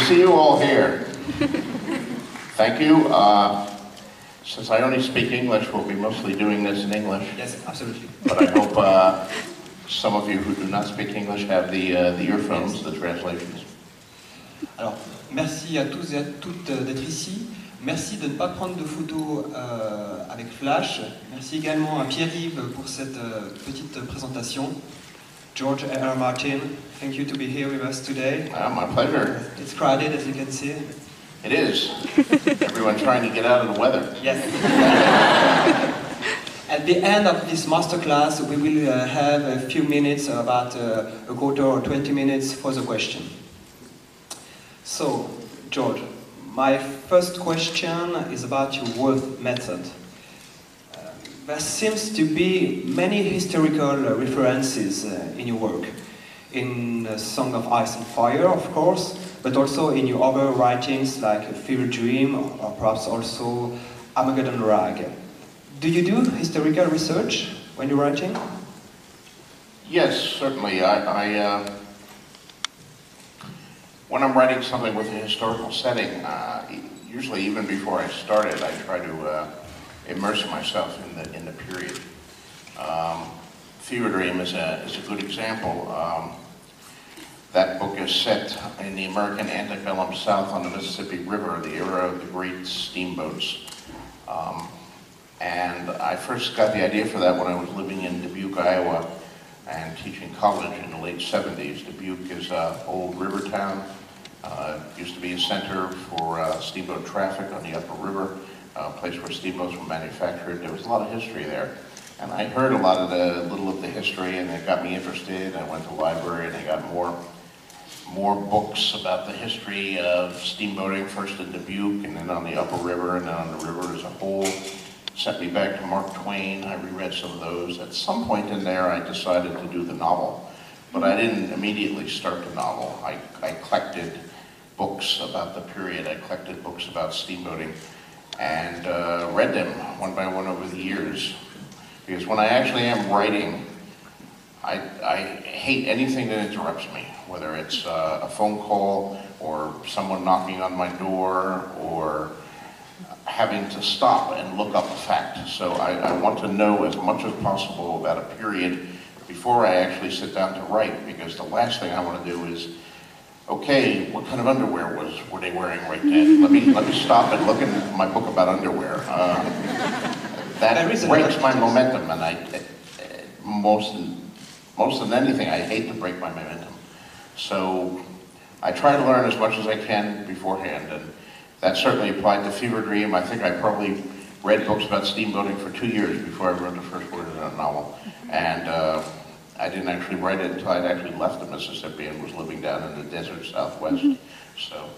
see you all here. Thank you. Since I only speak English, we'll be mostly doing this in English. Yes, absolutely. But I hope some of you who do not speak English have the earphones, the translations. Alors, merci à tous et à toutes d'être ici. Merci de ne pas prendre de photos avec flash. Merci également à Pierre-Yves pour cette petite présentation. George R. Martin, thank you to be here with us today. My pleasure. It's crowded, as you can see. It is. Everyone trying to get out of the weather. Yes. At the end of this masterclass, we will have a few minutes, about a quarter or 20 minutes for the question. So, George, my first question is about your worth method. There seems to be many historical references in your work. In Song of Ice and Fire, of course, but also in your other writings like Fever Dream or perhaps also Armageddon Rag. Do you do historical research when you're writing? Yes, certainly. When I'm writing something with a historical setting, usually even before I start it, I try to immerse myself in the period. Fever Dream is a good example. That book is set in the American antebellum South on the Mississippi River, the era of the great steamboats. And I first got the idea for that when I was living in Dubuque, Iowa, and teaching college in the late 70s. Dubuque is an old river town. Used to be a center for steamboat traffic on the upper river, a place where steamboats were manufactured. There was a lot of history there. And I heard a little of the history, and it got me interested. I went to the library, and I got more books about the history of steamboating, first in Dubuque, and then on the upper river, and then on the river as a whole. Sent me back to Mark Twain. I reread some of those. At some point in there, I decided to do the novel, but I didn't immediately start the novel. I collected books about the period. I collected books about steamboating and read them one by one over the years. Because when I actually am writing, I hate anything that interrupts me, whether it's a phone call or someone knocking on my door or having to stop and look up a fact. So I want to know as much as possible about a period before I actually sit down to write, because the last thing I want to do is, okay, what kind of underwear were they wearing right then? Let me stop and look at my book about underwear. That breaks my momentum, and most than anything, I hate to break my momentum. So I try to learn as much as I can beforehand, and that certainly applied to Fever Dream. I think I probably read books about steamboating for 2 years before I wrote the first word in that novel. And I didn't actually write it until I'd actually left the Mississippi and was living down in the desert Southwest. So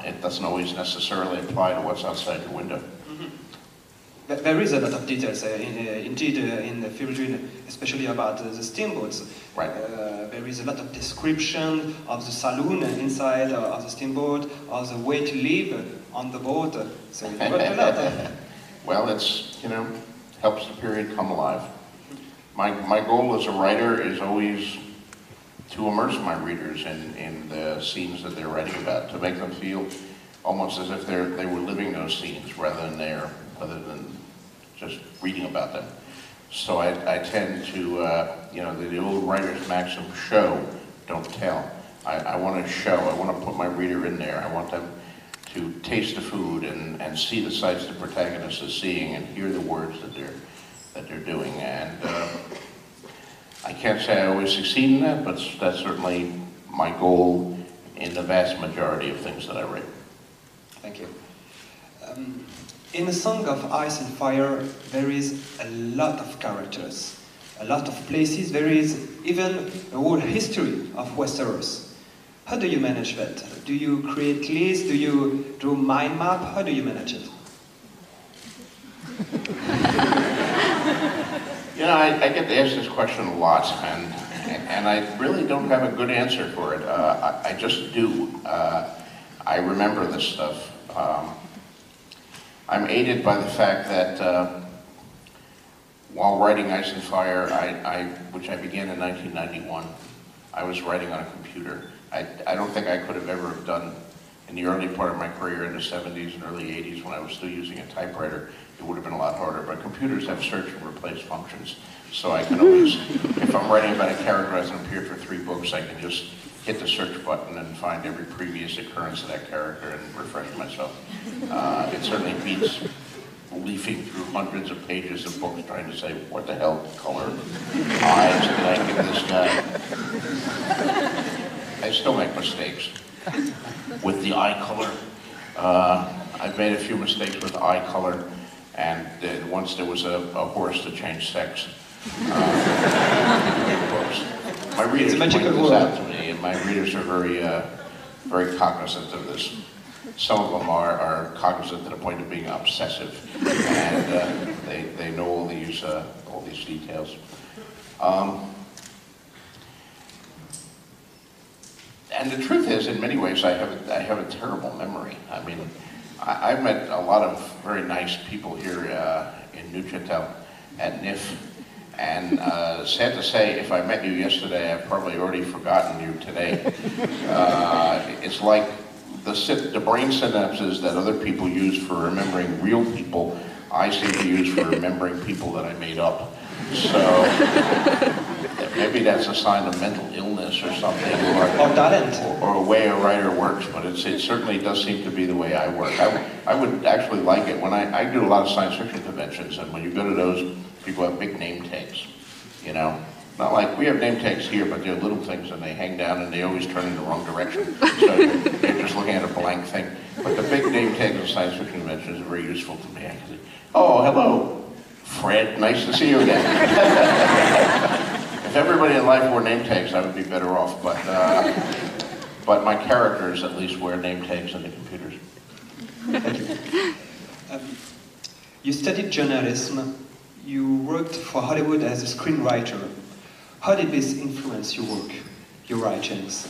it doesn't always necessarily apply to what's outside your window. There is a lot of details, indeed, in the Fever Dream, especially about the steamboats. Right. There is a lot of description of the saloon inside of the steamboat, of the way to live on the boat. So you got a lot. Well, it's, helps the period come alive. My goal as a writer is always to immerse my readers in the scenes that they're writing about, to make them feel almost as if they were living those scenes rather than just reading about them. So I tend to, the old writer's maxim, show, don't tell. I want to show, I want to put my reader in there. I want them to taste the food and see the sights the protagonist is seeing and hear the words that they're doing. And I can't say I always succeed in that, but that's certainly my goal in the vast majority of things that I write. Thank you. In the Song of Ice and Fire, there is a lot of characters, a lot of places. There is even a whole history of Westeros. How do you manage that? Do you create lists? Do you draw mind map? How do you manage it? I get asked this question a lot, and I really don't have a good answer for it. I just do. I remember this stuff. I'm aided by the fact that while writing Ice and Fire, which I began in 1991, I was writing on a computer. I don't think I could have ever have done in the early part of my career in the 70s and early 80s when I was still using a typewriter. It would have been a lot harder, but computers have search and replace functions. So I can always, if I'm writing about a character who hasn't appeared for 3 books, I can just hit the search button and find every previous occurrence of that character and refresh myself. It certainly beats leafing through hundreds of pages of books trying to say, what the hell color eyes did I give this guy? I still make mistakes with the eye color. I've made a few mistakes with eye color, and once there was a horse to change sex. My readers point this out to me, and my readers are very cognizant of this. Some of them are cognizant to the point of being obsessive, and they know all these details. And the truth is, in many ways, I have a terrible memory. I mean, I've met a lot of very nice people here in Neuchâtel at NIFFF, and sad to say, if I met you yesterday, I've probably already forgotten you today. It's like the brain synapses that other people use for remembering real people, I seem to use for remembering people that I made up. So maybe that's a sign of mental illness or something, or a way a writer works, but it certainly does seem to be the way I work. I would actually like it when I do a lot of science fiction conventions, and when you go to those, people have big name tags, you know? Not like, we have name tags here, but they're little things and they hang down and they always turn in the wrong direction. So you're just looking at a blank thing. But the big name tags of science fiction conventions are very useful to me. I can say, oh, hello, Fred, nice to see you again. If everybody in life wore name tags, I would be better off. But my characters at least wear name tags in the computers. Thank you. You studied journalism. You worked for Hollywood as a screenwriter. How did this influence your work, your writings?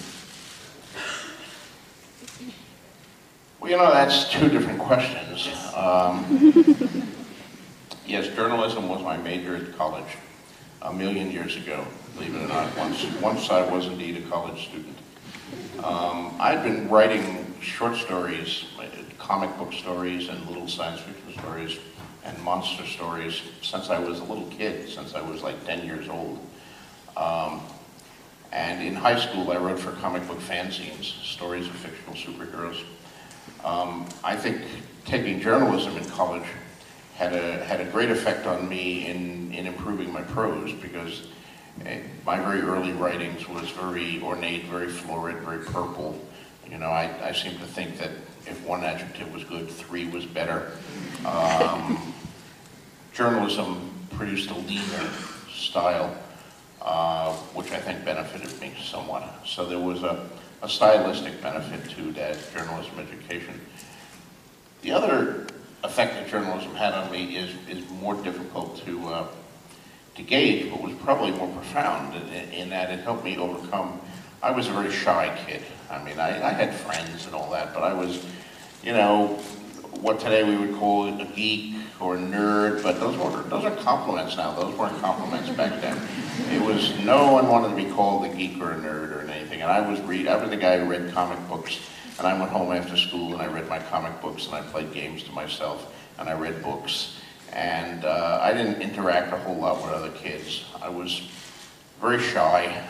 Well, you know, that's 2 different questions. Yes, journalism was my major at college a million years ago, believe it or not. Once I was indeed a college student. I'd been writing short stories, comic book stories, and little science fiction stories, and monster stories since I was a little kid, since I was like 10 years old. And in high school, I wrote for comic book fanzines, stories of fictional superheroes. I think taking journalism in college had a great effect on me in improving my prose, because my very early writings was very ornate, very florid, very purple. You know, I seem to think that if one adjective was good, 3 was better. Journalism produced a leaner style, which I think benefited me somewhat. So there was a stylistic benefit to that journalism education. The other effect that journalism had on me is more difficult to gauge, but was probably more profound in that it helped me overcome. I was a very shy kid. I mean, I had friends and all that, but I was, you know, what today we would call a geek or a nerd, but those are compliments now. Those weren't compliments back then. It was, no one wanted to be called a geek or a nerd or anything, and I was the guy who read comic books, and I went home after school and I read my comic books and I played games to myself and I read books, and I didn't interact a whole lot with other kids. I was very shy.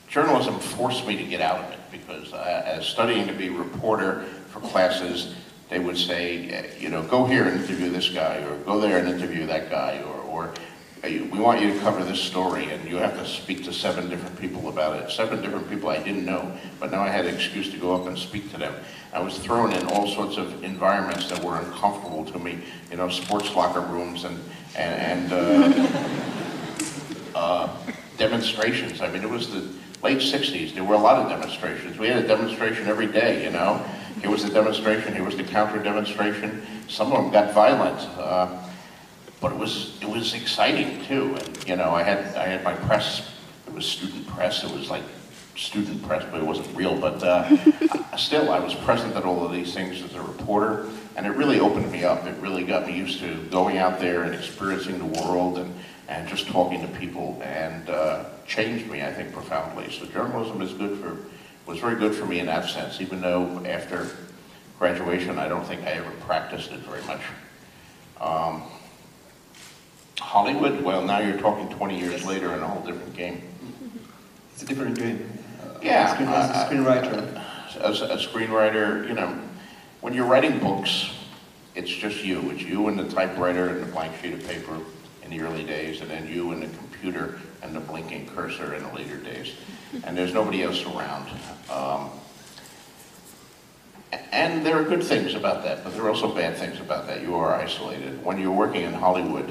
Journalism forced me to get out of it, because as studying to be a reporter for classes, they would say, you know, go here and interview this guy, or go there and interview that guy, or we want you to cover this story, and you have to speak to 7 different people about it. 7 different people I didn't know, but now I had an excuse to go up and speak to them. I was thrown in all sorts of environments that were uncomfortable to me, you know, sports locker rooms and demonstrations. I mean, it was the late 60s. There were a lot of demonstrations. We had a demonstration every day, you know. Here was the demonstration, here was the counter-demonstration. Some of them got violent, but it was exciting too. And you know, I had my press. It was student press. It was like student press, but it wasn't real. But still, I was present at all of these things as a reporter, and it really opened me up. It really got me used to going out there and experiencing the world and just talking to people, and changed me, I think, profoundly. So journalism is good was very good for me in that sense, even though after graduation I don't think I ever practiced it very much. Hollywood, well, now you're talking 20 years later in a whole different game. It's a different game. Yeah. As a screenwriter. As a screenwriter, you know, when you're writing books, it's just you. It's you and the typewriter and the blank sheet of paper in the early days, and then you and the computer and the blinking cursor in the later days. And there's nobody else around. And there are good things about that, but there are also bad things about that. You are isolated. When you're working in Hollywood,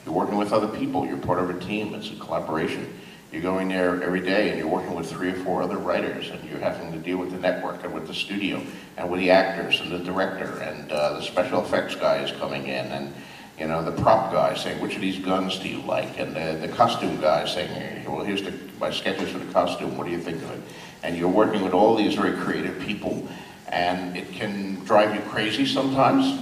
you're working with other people. You're part of a team. It's a collaboration. You're going there every day and you're working with 3 or 4 other writers, and you're having to deal with the network and with the studio and with the actors and the director, and the special effects guy is coming in, and you know, the prop guy saying, which of these guns do you like? And the costume guy saying, hey, well, here's my sketches for the costume, what do you think of it? And you're working with all these very creative people, and it can drive you crazy sometimes,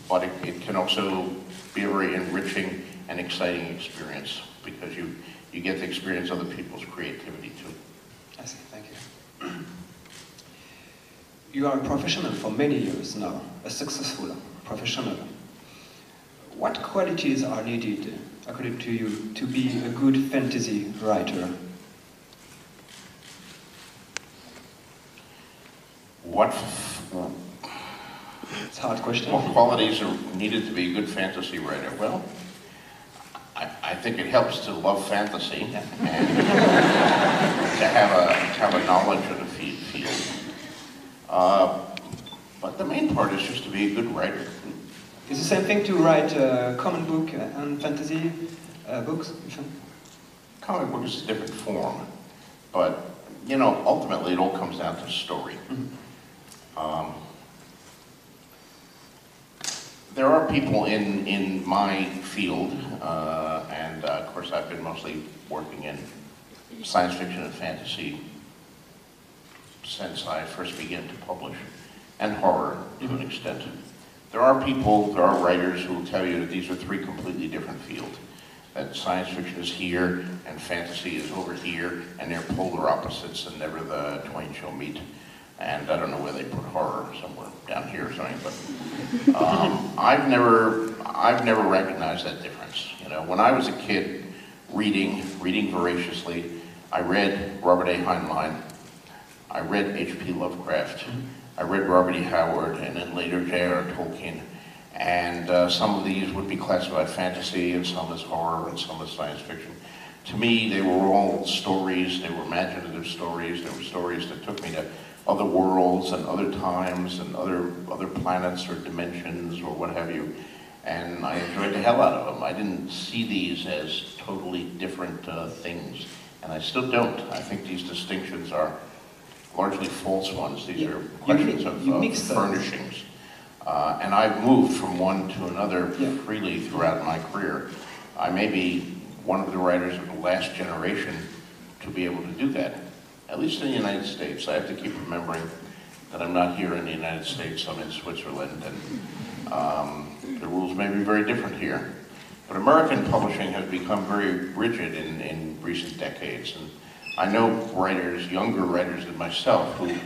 but it can also be a very enriching and exciting experience, because you get to experience other people's creativity too. I see, thank you. You are a professional for many years now, a successful professional. What qualities are needed, according to you, to be a good fantasy writer? It's a hard question. What qualities are needed to be a good fantasy writer? Well, I think it helps to love fantasy and to have a knowledge of the field. But the main part is just to be a good writer. Is the same thing to write a comic book and fantasy books? Comic book is a different form, but you know, ultimately it all comes down to story. Mm-hmm. There are people in my field, and of course I've been mostly working in science fiction and fantasy since I first began to publish, and horror to an extent. There are writers who will tell you that these are 3 completely different fields, that science fiction is here and fantasy is over here, and they're polar opposites and never the twain shall meet. And I don't know where they put horror, somewhere down here or something, but I've never recognized that difference. You know, when I was a kid reading voraciously, I read Robert A. Heinlein, I read H.P. Lovecraft, I read Robert E. Howard, and then later J.R. Tolkien, and some of these would be classified fantasy, and some as horror, and some as science fiction. To me, they were all stories. They were imaginative stories. They were stories that took me to other worlds and other times and other planets or dimensions or what have you. And I enjoyed the hell out of them. I didn't see these as totally different things, and I still don't. I think these distinctions are largely false ones. These are questions of furnishings. And I've moved from one to another freely throughout my career. I may be one of the writers of the last generation to be able to do that, at least in the United States. I have to keep remembering that I'm not here in the United States, I'm in Switzerland, and the rules may be very different here. But American publishing has become very rigid in recent decades, and I know writers, younger writers than myself, who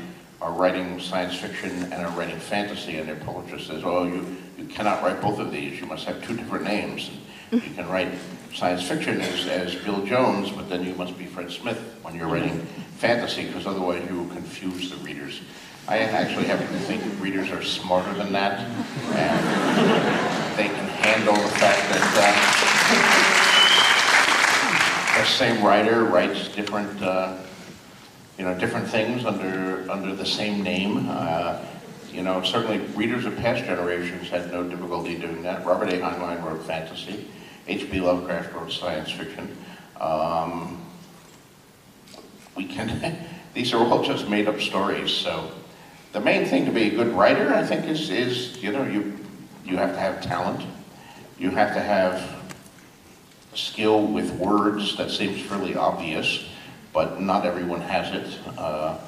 are writing science fiction and are writing fantasy, and their publisher says, oh, you cannot write both of these, you must have 2 different names. And you can write science fiction as Bill Jones, but then you must be Fred Smith when you're writing fantasy, because otherwise you will confuse the readers. I actually happen to think that readers are smarter than that, and they can handle the fact that the same writer writes different, different things under the same name. You know, certainly readers of past generations had no difficulty doing that. Robert A. Heinlein wrote fantasy. H.P. Lovecraft wrote science fiction. These are all just made up stories. So the main thing to be a good writer, I think, is you have to have talent. You have to have skill with words. That seems fairly obvious, but not everyone has it. A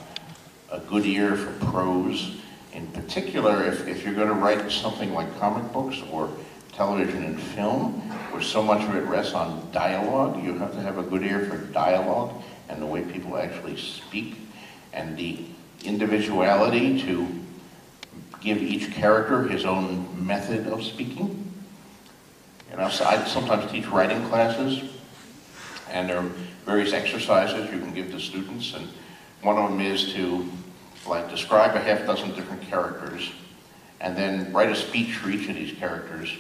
good ear for prose. In particular, if you're going to write something like comic books or television and film, where so much of it rests on dialogue, you have to have a good ear for dialogue and the way people actually speak, and the individuality to give each character his own method of speaking. You know, so I sometimes teach writing classes, and there are various exercises you can give to students, and one of them is to describe a half dozen different characters, and then write a speech for each of these characters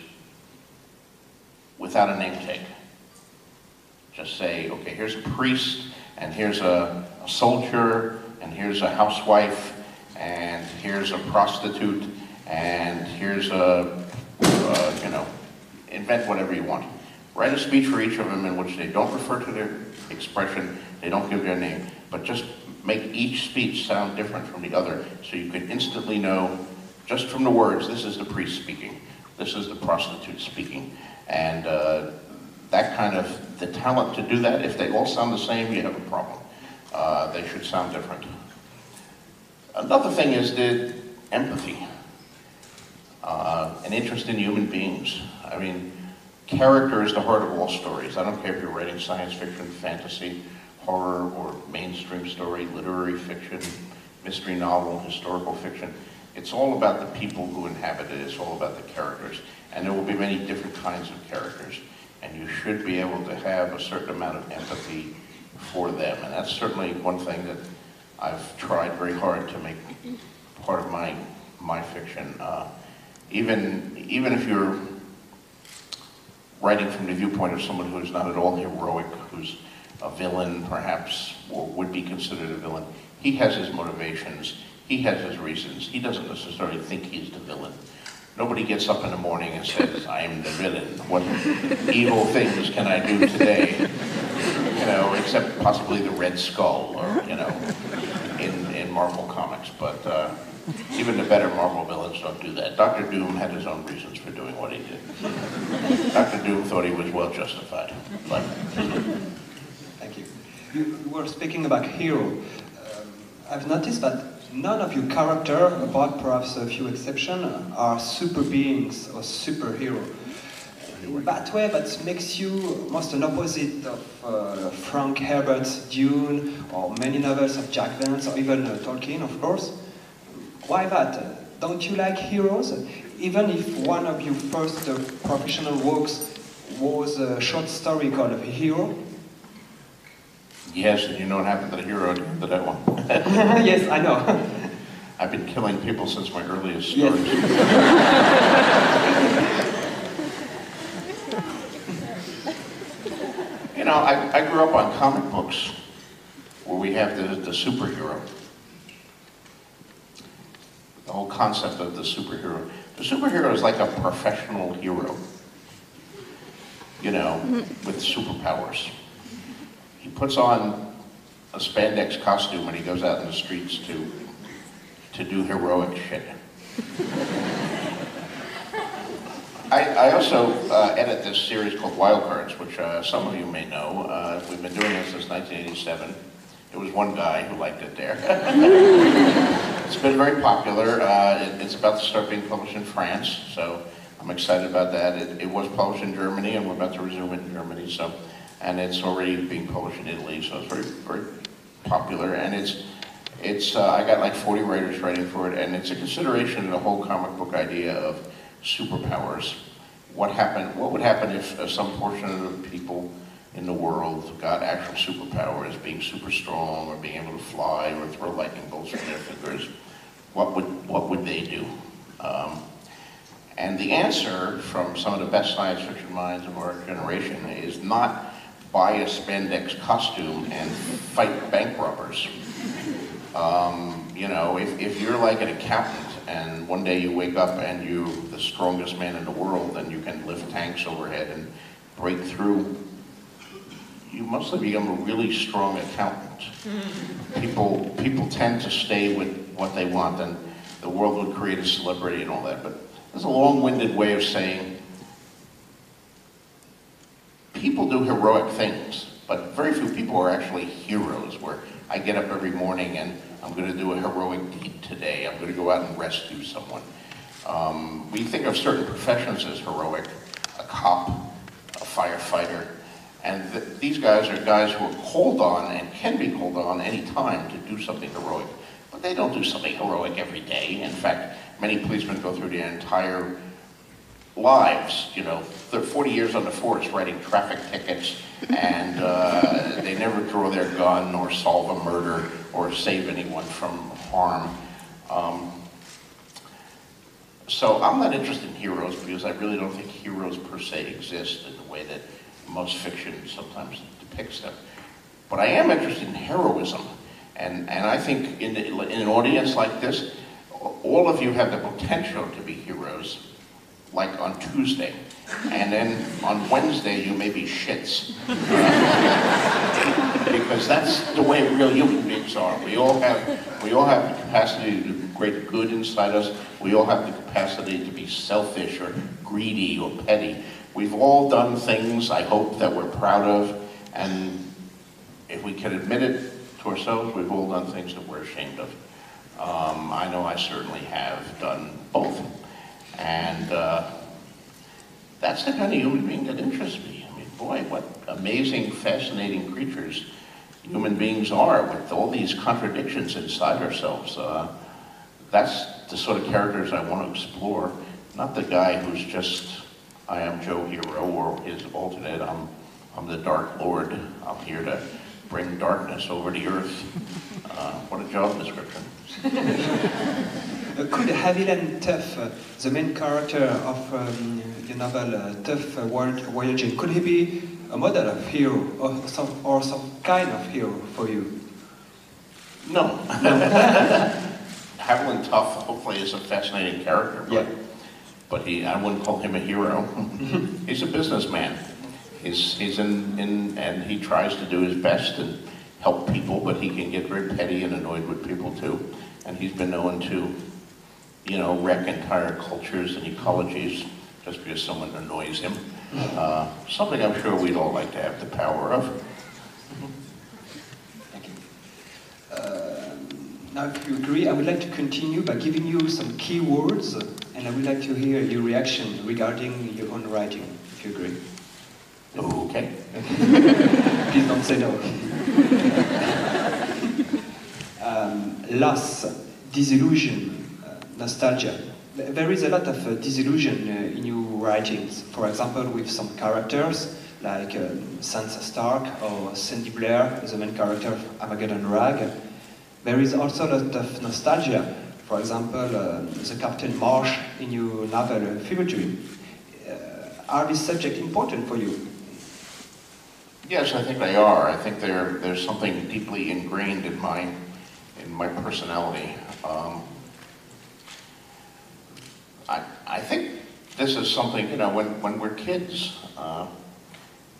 without a name tag. Just say, okay, here's a priest, and here's a soldier, and here's a housewife, and here's a prostitute, and here's you know, invent whatever you want. Write a speech for each of them in which they don't refer to their expression, they don't give their name, but just make each speech sound different from the other, so you can instantly know, just from the words, this is the priest speaking, this is the prostitute speaking. And that kind of, the talent to do that, if they all sound the same, you have a problem. They should sound different. Another thing is the empathy, an interest in human beings. I mean, character is the heart of all stories. I don't care if you're writing science fiction, fantasy, horror, or mainstream story, literary fiction, mystery novel, historical fiction. It's all about the people who inhabit it. It's all about the characters. And there will be many different kinds of characters. And you should be able to have a certain amount of empathy for them. And that's certainly one thing that I've tried very hard to make part of my fiction. Even if you're writing from the viewpoint of someone who's not at all heroic, who's a villain perhaps, or would be considered a villain, he has his motivations, he has his reasons. He doesn't necessarily think he's the villain. Nobody gets up in the morning and says, I'm the villain. What evil things can I do today? You know, except possibly the Red Skull, or, you know, in Marvel Comics. But even the better Marvel villains don't do that. Dr. Doom had his own reasons for doing what he did. Dr. Doom thought he was well justified. But thank you. You were speaking about hero. I've noticed that none of your characters, apart perhaps a few exceptions, are super beings or superhero. In that way, that makes you almost an opposite of Frank Herbert's Dune, or many novels of Jack Vance, or even Tolkien, of course. Why that? Don't you like heroes? Even if one of your first professional works was a short story called A Hero? yes, and you know what happened to the hero to that one. Yes, I know. I've been killing people since my earliest stories. You know, I grew up on comic books where we have the superhero. The whole concept of the superhero. The superhero is like a professional hero, you know, with superpowers. He puts on a spandex costume and he goes out in the streets to do heroic shit. I also edit this series called Wildcards, which some of you may know. We've been doing it since 1987. It was one guy who liked it there. It's been very popular. It's about to start being published in France, so I'm excited about that. It was published in Germany, and we're about to resume it in Germany. So, and it's already being published in Italy, so it's very, very popular. And it's I got like 40 writers writing for it, and it's a consideration of the whole comic book idea of superpowers. What would happen if some portion of the people in the world got actual superpowers, being super strong, or being able to fly, or throw lightning bolts from their fingers? What would they do? And the answer from some of the best science fiction minds of our generation is not buy a spandex costume and fight bank robbers. You know, if you're like an accountant and one day you wake up and you're the strongest man in the world and you can lift tanks overhead and break through, you mostly become a really strong accountant. People tend to stay with what they want, and the world would create a celebrity and all that. But there's a long-winded way of saying people do heroic things, but very few people are actually heroes, where I get up every morning and I'm going to do a heroic deed today. I'm going to go out and rescue someone. We think of certain professions as heroic: a cop, a firefighter, And these guys are guys who are called on and can be called on any time to do something heroic. But they don't do something heroic every day. In fact, many policemen go through their entire lives, you know, they're 40 years on the force writing traffic tickets, and they never draw their gun or solve a murder or save anyone from harm. So I'm not interested in heroes because I really don't think heroes per se exist in the way that most fiction sometimes depicts them. But I am interested in heroism, and I think in an audience like this, all of you have the potential to be heroes, like on Tuesday, and then on Wednesday you may be shits. Because that's the way real human beings are. We all have the capacity to do great good inside us. We all have the capacity to be selfish or greedy or petty. We've all done things, I hope, that we're proud of, and if we can admit it to ourselves, we've all done things that we're ashamed of. I know I certainly have done both. And that's the kind of human being that interests me. I mean, boy, what amazing, fascinating creatures human beings are with all these contradictions inside ourselves. That's the sort of characters I want to explore, not the guy who's just, I am Joe Hero, or his alternate, I'm the Dark Lord. I'm here to bring darkness over the earth. What a job description. Could Haviland Tuff, the main character of your novel Tuff World Voyaging, could he be a model of hero or some kind of hero for you? No. Haviland Tuff hopefully is a fascinating character, but I wouldn't call him a hero. He's a businessman. He's and he tries to do his best and help people, but he can get very petty and annoyed with people too. And he's been known to, you know, wreck entire cultures and ecologies just because someone annoys him. Something I'm sure we'd all like to have the power of. Thank you. Now, if you agree, I would like to continue by giving you some key words, and I would like to hear your reaction regarding your own writing, if you agree. Okay. Please don't say no. Loss, disillusion, nostalgia. There is a lot of disillusion in your writings. For example, with some characters like Sansa Stark or Sandy Blair, the main character of Armageddon Rag. There is also a lot of nostalgia. For example, the Captain Marsh in your novel Fever Dream. Are these subjects important for you? Yes, I think they are. I think there's something deeply ingrained in my personality. I think this is something, you know, when we're kids,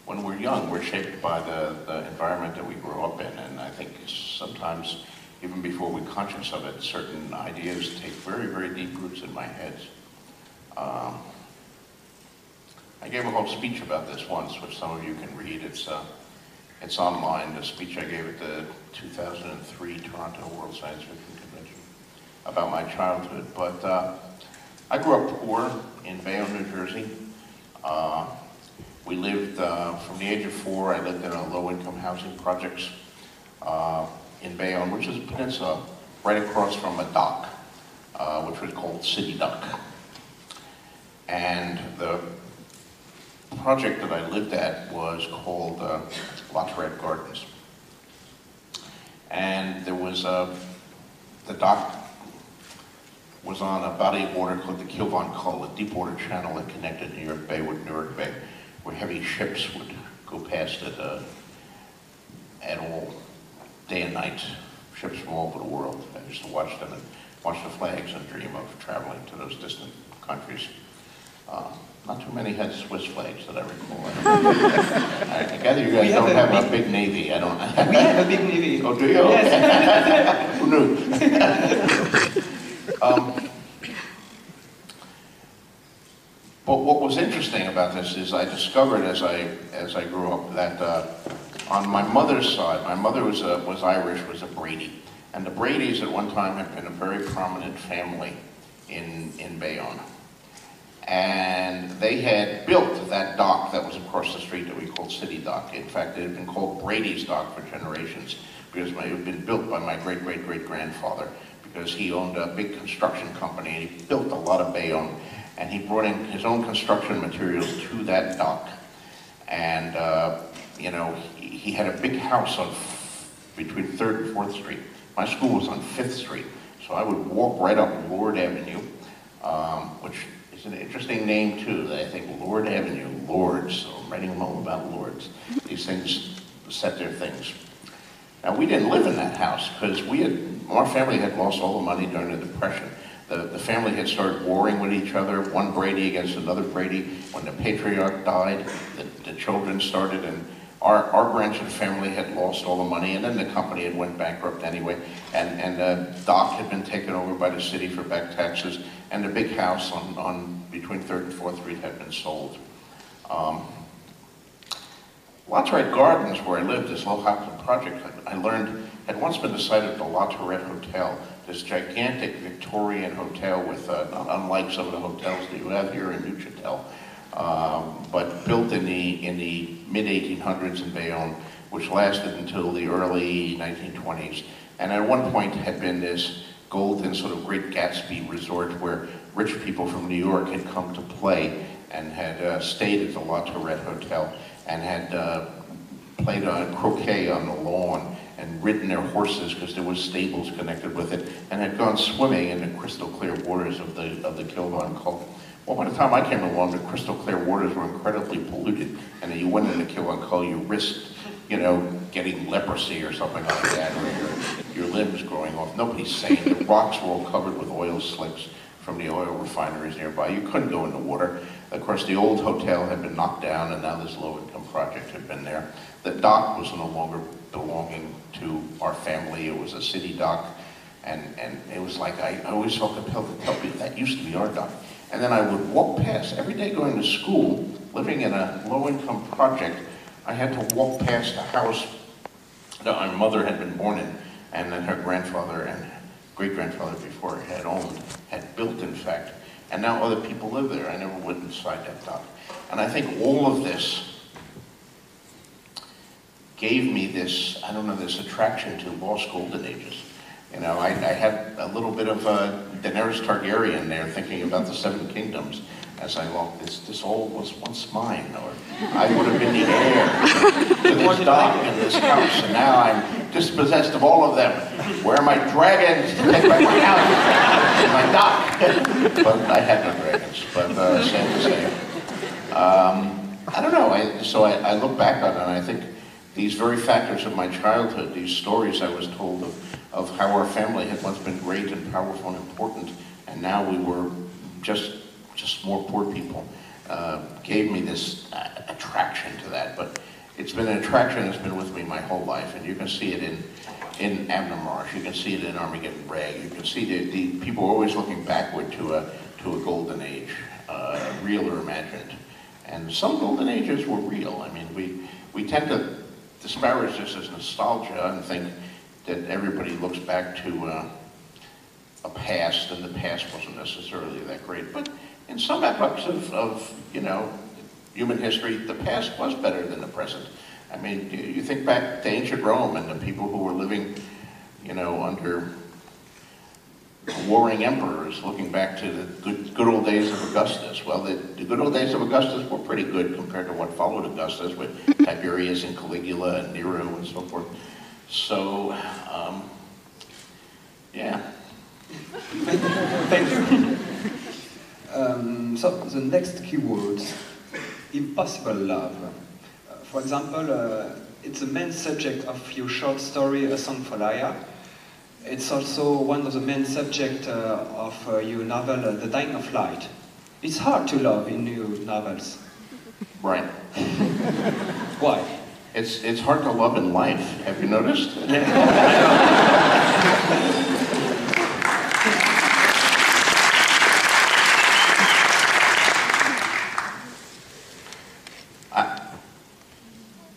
when we're young, we're shaped by the environment that we grow up in, and I think sometimes, even before we're conscious of it, certain ideas take very, very deep roots in my head. I gave a whole speech about this once, which some of you can read. It's online, the speech I gave at the 2003 Toronto World Science Fiction Convention about my childhood. But I grew up poor in Bayonne, New Jersey. We lived, from the age of 4, I lived in a low-income housing projects in Bayonne, which is a peninsula right across from a dock, which was called City Dock. And the project that I lived at was called La Tourette Gardens. And there was the dock was on a body of water called the Kilbon Cull, a deep water channel that connected New York Bay with Newark Bay, where heavy ships would go past it at all, day and night, ships from all over the world. I used to watch them and watch the flags and dream of traveling to those distant countries. Not too many had Swiss flags that I recall. I gather you guys don't have a big navy. I don't. We have a big navy. Oh, do you? Yes. Who knew? But what was interesting about this is I discovered as I grew up that on my mother's side, my mother was Irish, was a Brady, and the Bradys at one time had been a very prominent family in Bayonne. And And they had built that dock that was across the street that we called City Dock. In fact, it had been called Brady's Dock for generations because it had been built by my great-great-great-grandfather because he owned a big construction company and he built a lot of Bayonne. And he brought in his own construction materials to that dock. And, you know, he had a big house on between 3rd and 4th Street. My school was on 5th Street. So I would walk right up Lord Avenue, which is an interesting name too. I think Lord Avenue, Lords, so I'm writing them all about Lords. These things set their things. Now we didn't live in that house because our family had lost all the money during the Depression. The family had started warring with each other, one Brady against another Brady. When the patriarch died, the children started, and our branch of the family had lost all the money, and then the company had went bankrupt anyway, and the dock had been taken over by the city for back taxes, and the big house on between 3rd and 4th Street had been sold. La Tourette Gardens, where I lived, this low housing project, I learned had once been the site of the La Tourette Hotel, this gigantic Victorian hotel with, not unlike some of the hotels that you have here in Neuchâtel, but built in the mid-1800s in Bayonne, which lasted until the early 1920s. And at one point had been this golden sort of Great Gatsby resort where rich people from New York had come to play and had stayed at the La Tourette Hotel and had played on croquet on the lawn and ridden their horses because there was stables connected with it, and had gone swimming in the crystal clear waters of the Kilvan Cove. Well, by the time I came along, the crystal clear waters were incredibly polluted, and you went into Kilvan Cove, you risked, you know, getting leprosy or something like that, or your limbs growing off. Nobody's sane. The rocks were all covered with oil slicks from the oil refineries nearby. You couldn't go in the water. Of course, the old hotel had been knocked down, and now this low-income project had been there. The dock was no longer belonging to our family. It was a city dock, and it was like I always felt compelled to tell people that used to be our dock. And then I would walk past, every day going to school, living in a low-income project, I had to walk past a house that my mother had been born in, and that her grandfather and great-grandfather before her had built, in fact. And now other people live there. I never went inside that dock. And I think all of this gave me this, I don't know, this attraction to lost golden ages. You know, I had a little bit of Daenerys Targaryen there, thinking about the Seven Kingdoms as I walked. This all was once mine, or I would have been the heir to this dock and this house, and now I'm dispossessed of all of them. Where are my dragons to take back my house and my dock? But I had no dragons, but sad to say. I don't know, so I look back on it and I think these very factors of my childhood, these stories I was told of how our family had once been great and powerful and important, and now we were just more poor people, gave me this attraction to that. But it's been an attraction that's been with me my whole life, and you can see it in Abner Marsh, you can see it in Armageddon Bragg, you can see the people always looking backward to a golden age, real or imagined. And some golden ages were real. I mean, we tend to disparage this as nostalgia and think that everybody looks back to a past, and the past wasn't necessarily that great. But in some epochs of you know, human history, the past was better than the present. I mean, you think back to ancient Rome and the people who were living, you know, under warring emperors, looking back to the good old days of Augustus. Well, the good old days of Augustus were pretty good compared to what followed Augustus with Tiberius and Caligula and Nero and so forth. So, yeah. Thank you. So the next keyword, impossible love. For example, it's the main subject of your short story, A Song for Laia. It's also one of the main subjects of your novel, The Dying of Light. It's hard to love in your novels. Right. Why? It's hard to love in life. Have you noticed?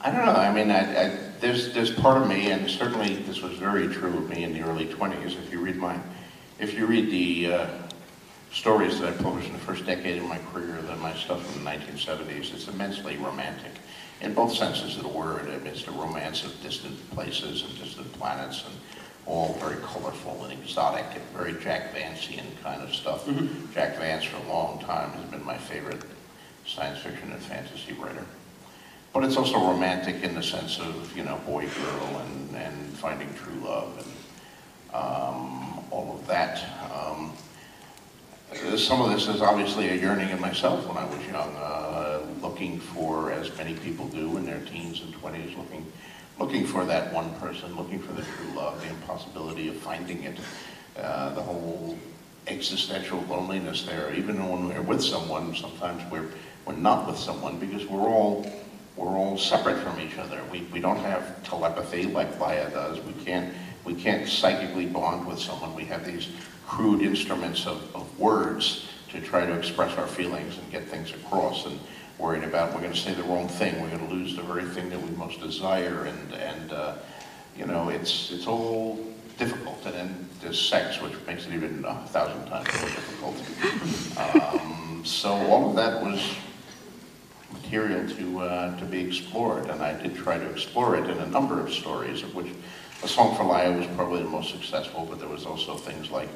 I don't know. I mean, there's part of me, and certainly this was very true of me in the early 20s. If you read the stories that I published in the first decade of my career than my stuff from the 1970s. It's immensely romantic, in both senses of the word. I mean, it's the romance of distant places and distant planets, and all very colorful and exotic and very Jack Vancian kind of stuff. Mm-hmm. Jack Vance for a long time has been my favorite science fiction and fantasy writer. But it's also romantic in the sense of, you know, boy, girl, and finding true love, and all of that. Some of this is obviously a yearning in myself when I was young, looking for, as many people do in their teens and 20s, looking for that one person, looking for the true love, the impossibility of finding it, the whole existential loneliness there. Even when we're with someone, sometimes we're not with someone because we're all separate from each other. We don't have telepathy like Maya does. We can't psychically bond with someone. We have these crude instruments of words to try to express our feelings and get things across, and worried about we're going to say the wrong thing, we're going to lose the very thing that we most desire, and you know, it's all difficult. And then there's sex, which makes it even 1,000 times more difficult. So all of that was material to be explored, and I did try to explore it in a number of stories, of which A Song for Laya was probably the most successful, but there was also things like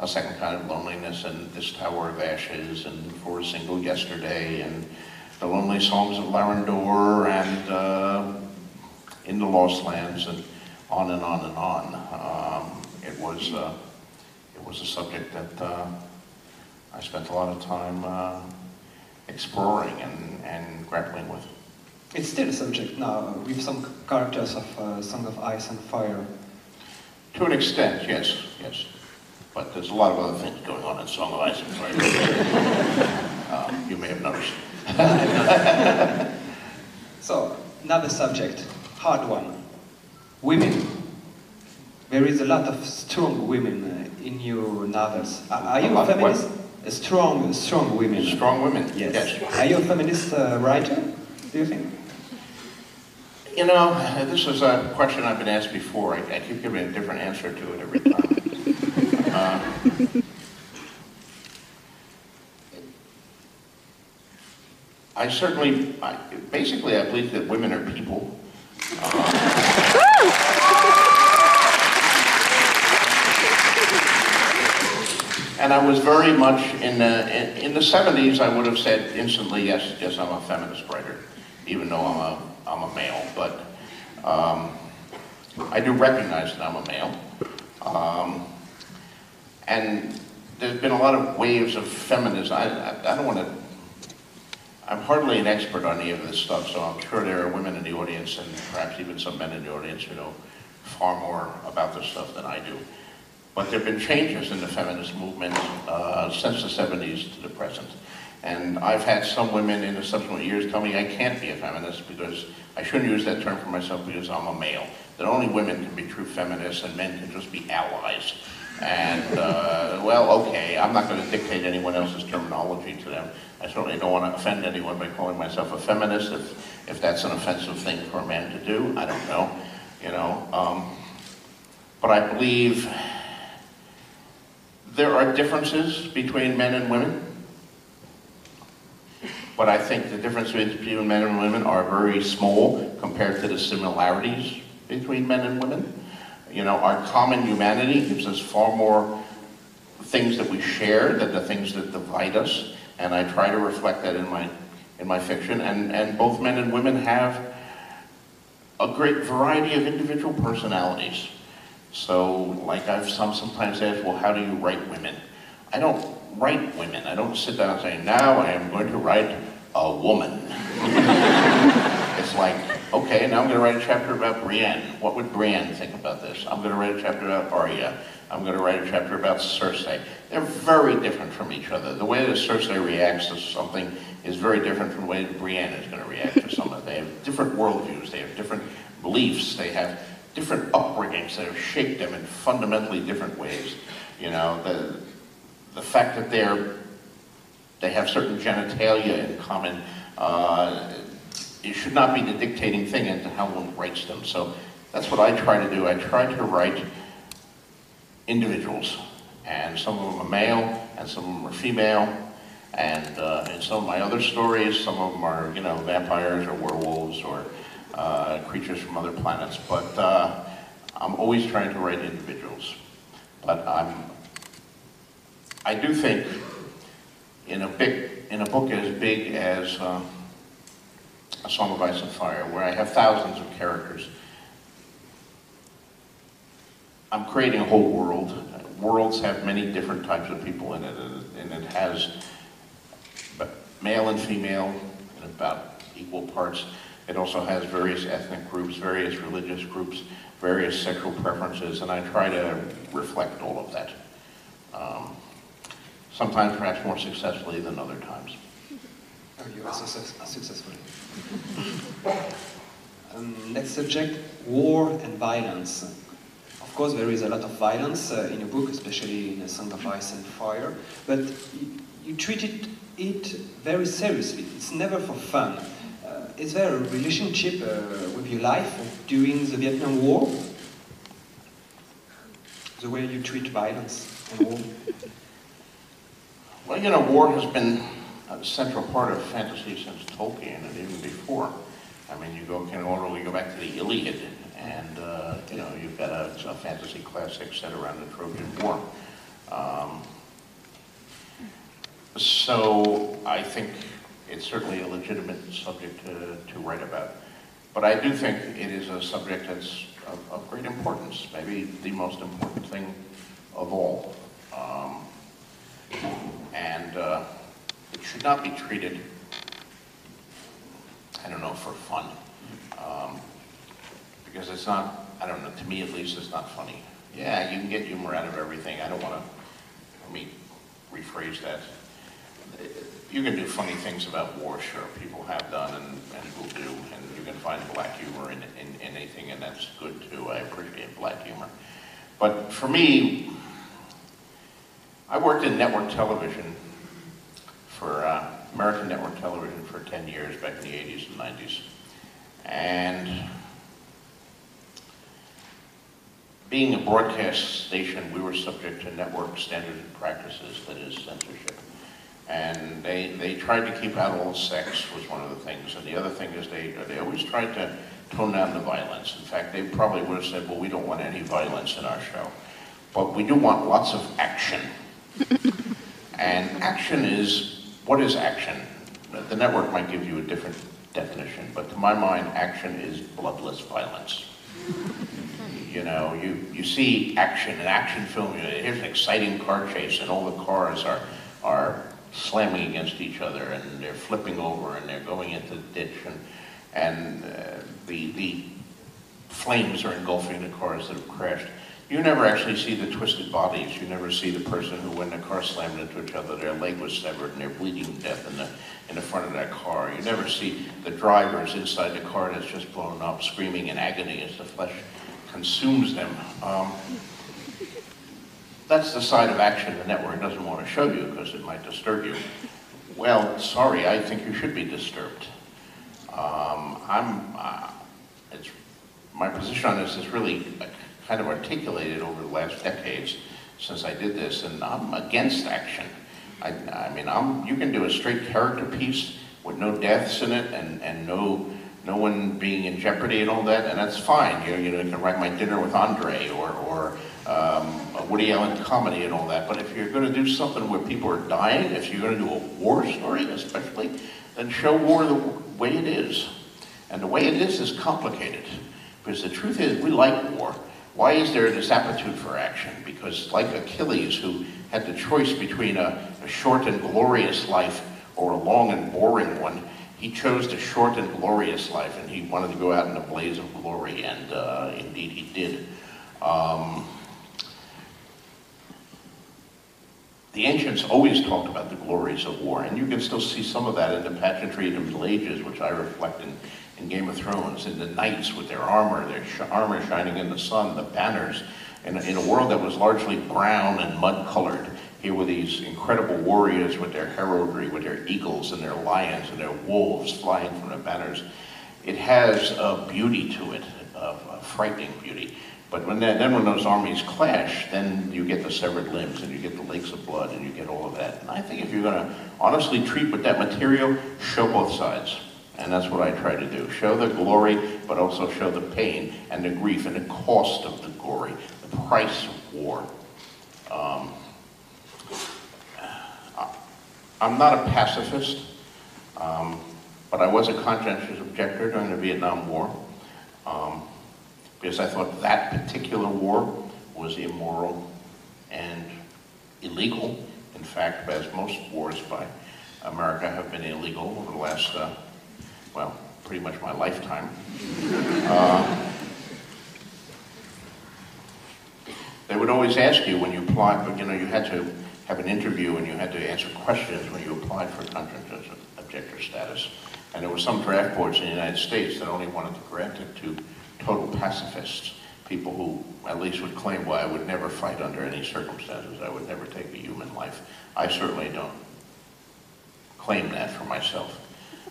A Second Kind of Loneliness, and This Tower of Ashes, and For a Single Yesterday, and The Lonely Songs of Larendor, and In the Lost Lands, and on and on and on. It was a subject that I spent a lot of time exploring and grappling with. It's still a subject now, with some characters of Song of Ice and Fire. To an extent, yes. But there's a lot of other things going on in Song of Ice and Fire. You may have noticed. So, another subject, hard one. Women. There is a lot of strong women in your novels. Are you a feminist? Strong women. Strong women, yes. Are you a feminist writer, do you think? You know, this is a question I've been asked before. I keep giving a different answer to it every time. Basically I believe that women are people. And I was very much, in the 70s, I would have said instantly, yes, I'm a feminist writer, even though I'm a male. But I do recognize that I'm a male. And there's been a lot of waves of feminism. I don't want to, I'm hardly an expert on any of this stuff, so I'm sure there are women in the audience, and perhaps even some men in the audience, who know far more about this stuff than I do. But there have been changes in the feminist movement since the 70s to the present. And I've had some women in the subsequent years tell me I can't be a feminist because I shouldn't use that term for myself because I'm a male. That only women can be true feminists and men can just be allies. And, well, okay, I'm not going to dictate anyone else's terminology to them. I certainly don't want to offend anyone by calling myself a feminist if that's an offensive thing for a man to do. I don't know, you know. But I believe there are differences between men and women, but I think the differences between men and women are very small compared to the similarities between men and women. You know, our common humanity gives us far more things that we share than the things that divide us, and I try to reflect that in my fiction. And both men and women have a great variety of individual personalities. So, like I've sometimes asked, well, how do you write women? I don't write women. I don't sit down and say, now I am going to write a woman. It's like, okay, now I'm going to write a chapter about Brienne. What would Brienne think about this? I'm going to write a chapter about Arya. I'm going to write a chapter about Cersei. They're very different from each other. The way that Cersei reacts to something is very different from the way that Brienne is going to react to something. They have different worldviews. They have different beliefs. They have different upbringings that have shaped them in fundamentally different ways. You know, the fact that they have certain genitalia in common, it should not be the dictating thing into how one writes them. So that's what I try to do. I try to write individuals, and some of them are male, and some of them are female. And in some of my other stories, some of them are, you know, vampires or werewolves or creatures from other planets. But I'm always trying to write individuals. But I do think in a book as big as A Song of Ice and Fire, where I have thousands of characters, I'm creating a whole world. Worlds have many different types of people in it, and it has male and female in about equal parts. It also has various ethnic groups, various religious groups, various sexual preferences, and I try to reflect all of that. Sometimes perhaps more successfully than other times. Oh, you are successfully. Next subject, war and violence. Of course, there is a lot of violence in your book, especially in A Song of Ice and Fire, but you treated it very seriously. It's never for fun. Is there a relationship with your life during the Vietnam War? The way you treat violence and war? Well, you know, war has been a central part of fantasy since Tolkien and even before. I mean, you can literally go back to the Iliad, and you know, you've got a fantasy classic set around the Trojan War. So I think it's certainly a legitimate subject to write about. But I do think it is a subject that's of great importance, maybe the most important thing of all. And it should not be treated, I don't know, for fun. Because it's not, I don't know, to me at least, it's not funny. Yeah, you can get humor out of everything. I don't want to, let me rephrase that. You can do funny things about war, sure. People have done and will do, and you can find black humor in anything, and that's good too. I appreciate black humor. But for me, I worked in network television for American network television for 10 years back in the 80s and 90s. And being a broadcast station, we were subject to network standards and practices, that is censorship. And they tried to keep out all sex was one of the things. And the other thing is they always tried to tone down the violence. In fact, they probably would have said, well, we don't want any violence in our show. But we do want lots of action. And action is, what is action? The network might give you a different definition, but to my mind, action is bloodless violence. You know, you see action, an action film, here's an exciting car chase, and all the cars are slamming against each other, and they're flipping over, and they're going into the ditch, and the flames are engulfing the cars that have crashed. You never actually see the twisted bodies. You never see the person who, when the car slammed into each other, their leg was severed and they're bleeding to death in the front of that car. You never see the drivers inside the car that's just blown up, screaming in agony as the flesh consumes them. That's the side of action the network doesn't want to show you because it might disturb you. Well, sorry, I think you should be disturbed. My position on this is really kind of articulated over the last decades since I did this, and I'm against action. I mean, you can do a straight character piece with no deaths in it and no one being in jeopardy and all that, and that's fine. You know, you can write My Dinner with Andre or a Woody Allen comedy and all that, but if you're going to do something where people are dying, if you're going to do a war story especially, then show war the way it is. And the way it is complicated, because the truth is we like war. Why is there this aptitude for action? Because like Achilles, who had the choice between a short and glorious life or a long and boring one, he chose the short and glorious life, and he wanted to go out in a blaze of glory, and indeed he did. The ancients always talked about the glories of war, and you can still see some of that in the pageantry of the Middle Ages, which I reflect in Game of Thrones, in the knights with their armor shining in the sun, the banners, in a world that was largely brown and mud-colored. Here were these incredible warriors with their heraldry, with their eagles and their lions and their wolves flying from the banners. It has a beauty to it, a frightening beauty. But then when those armies clash, then you get the severed limbs and you get the lakes of blood and you get all of that. And I think if you're going to honestly treat with that material, show both sides. And that's what I try to do. Show the glory, but also show the pain and the grief and the cost of the glory, the price of war. I'm not a pacifist, but I was a conscientious objector during the Vietnam War. Because I thought that particular war was immoral and illegal. In fact, as most wars by America have been illegal over the last, well, pretty much my lifetime. They would always ask you when you applied, but you know, you had to have an interview and you had to answer questions when you applied for conscientious objector status. And there were some draft boards in the United States that only wanted to grant it to total pacifists, people who at least would claim, well, I would never fight under any circumstances, I would never take a human life. I certainly don't claim that for myself.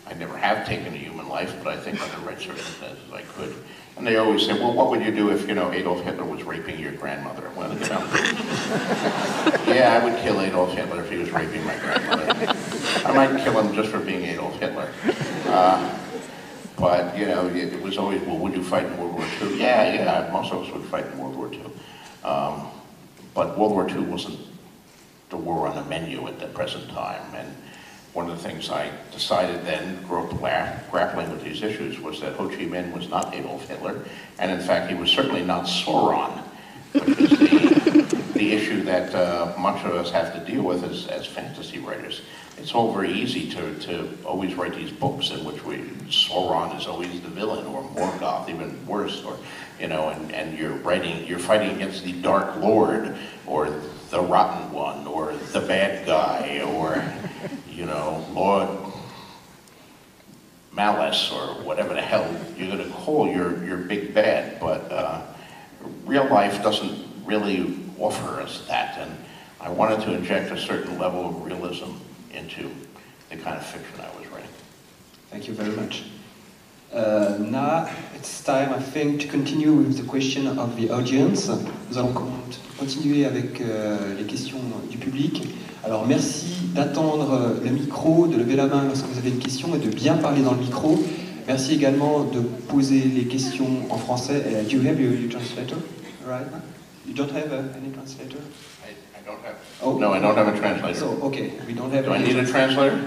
I never have taken a human life, but I think under the right circumstances I could. And they always say, well, what would you do if, you know, Adolf Hitler was raping your grandmother? Well, you know, yeah, I would kill Adolf Hitler if he was raping my grandmother. I might kill him just for being Adolf Hitler. But, you know, it was always, well, would you fight in World War II? Yeah, most of us would fight in World War II. But World War II wasn't the war on the menu at the present time. And one of the things I decided then, grappling with these issues, was that Ho Chi Minh was not Adolf Hitler. And in fact, he was certainly not Sauron, which is the issue that much of us have to deal with as fantasy writers. It's all very easy to always write these books in which Sauron is always the villain, or Morgoth even worse, or, you know, and you're fighting against the Dark Lord, or the Rotten One, or the bad guy, or, you know, Lord Malice, or whatever the hell you're going to call your big bad. But real life doesn't really offer us that, and I wanted to inject a certain level of realism into the kind of fiction I was writing. Thank you very much. Now it's time, I think, to continue with the question of the audience. Nous allons continuer avec les questions du public. Alors merci d'attendre le micro, de lever la main lorsque vous avez une question et de bien parler dans le micro. Merci également de poser les questions en français. Do you have your translator right now? You don't have any translator? I don't have. Oh. No, I don't have a translator. So, okay, we don't have. Do I need a translator?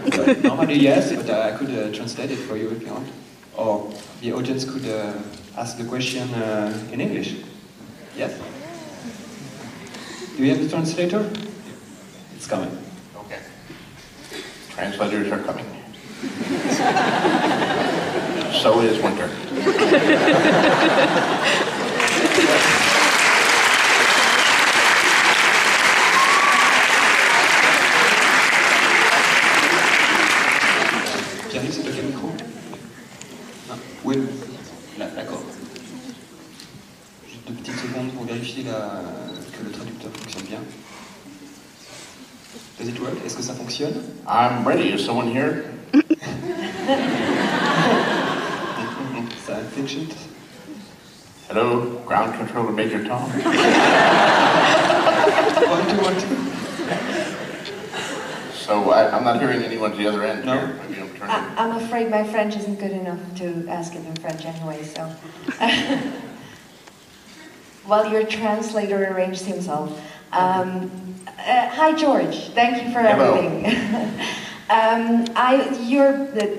Normally, yes, but I could translate it for you if you want. Or the audience could ask the question in English. Yes? Do you have the translator? It's coming. Okay. Translators are coming. So is winter. J'arrive, c'est quel micro? Non. Oui, là, d'accord. Juste 2 petites secondes pour vérifier que le traducteur fonctionne bien. Does it work? Est-ce que ça fonctionne? I'm ready. Is someone here? Ça fonctionne? Hello, ground control to Major Tom. 1, 2, 1, 2. So I'm not hearing anyone at the other end. No. Here. Maybe I'm turning. I'm afraid my French isn't good enough to ask it in French anyway, so. Well, your translator arranged himself. Hi, George. Thank you for everything.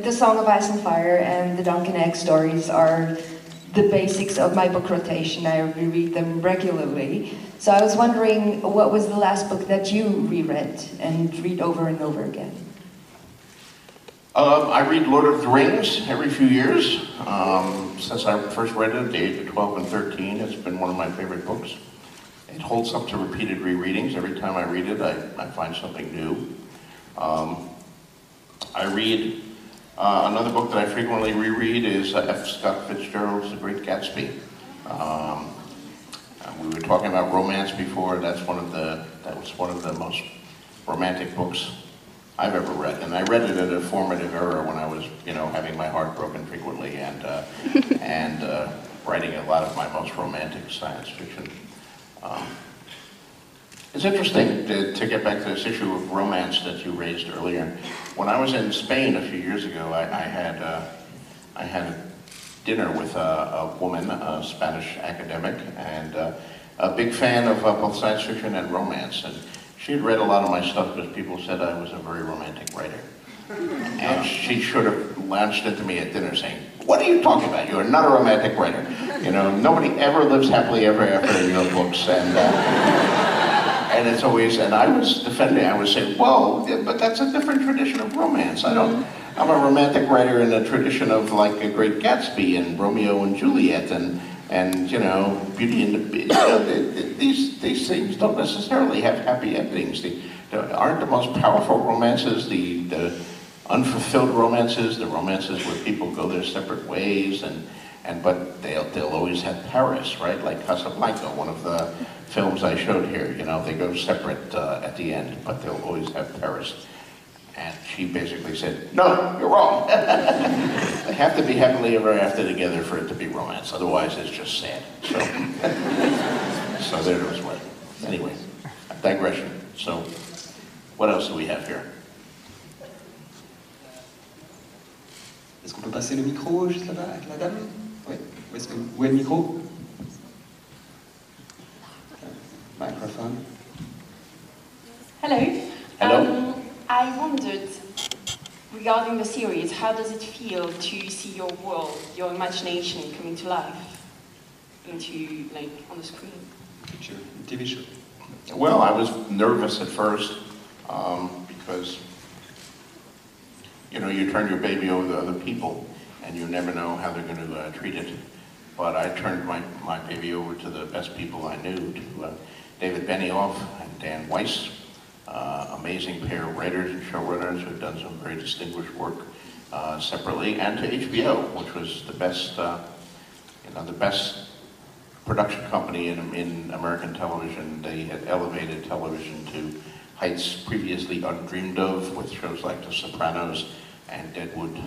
The Song of Ice and Fire and the Duncan Egg stories are the basics of my book rotation. I reread them regularly. So I was wondering, what was the last book that you reread and read over and over again? I read Lord of the Rings every few years. Since I first read it at the age of 12 and 13, it's been one of my favorite books. It holds up to repeated rereadings. Every time I read it, I find something new. I read, another book that I frequently reread is F. Scott Fitzgerald's The Great Gatsby. We were talking about romance before. That was one of the most romantic books I've ever read. And I read it at a formative era when I was, you know, having my heart broken frequently and writing a lot of my most romantic science fiction. It's interesting to get back to this issue of romance that you raised earlier. When I was in Spain a few years ago, I had a dinner with a woman, a Spanish academic, and a big fan of both science fiction and romance. And she had read a lot of my stuff because people said I was a very romantic writer. And she should have launched into me at dinner saying, "What are you talking about? You are not a romantic writer. You know, nobody ever lives happily ever after in your books." And it's always, and I was defending, I was saying, well, but that's a different tradition of romance. I'm a romantic writer in a tradition of like a Great Gatsby and Romeo and Juliet and you know, Beauty and the Beast. You know, these things don't necessarily have happy endings. Aren't the most powerful romances the unfulfilled romances, the romances where people go their separate ways, but they'll always have Paris, right? Like Casablanca, one of the films I showed here. You know, they go separate at the end, but they'll always have Paris. And she basically said, "No, you're wrong. They have to be happily ever after together for it to be romance. Otherwise, it's just sad." So there it was. Anyway, digression. So, what else do we have here? Est-ce qu'on peut passer le micro juste là-bas avec la dame? Oui. Où est-ce que vous voulez le micro? Microphone. Hello. Hello. I wondered, regarding the series, how does it feel to see your world, your imagination coming to life, into, like, on the screen? Picture, TV show. Well, I was nervous at first because, you know, you turn your baby over to other people and you never know how they're going to treat it. But I turned my baby over to the best people I knew, to David Benioff and Dan Weiss, amazing pair of writers and showrunners who've done some very distinguished work separately, and to HBO, which was the best, the best production company in American television. They had elevated television to heights previously undreamed of with shows like The Sopranos and Deadwood.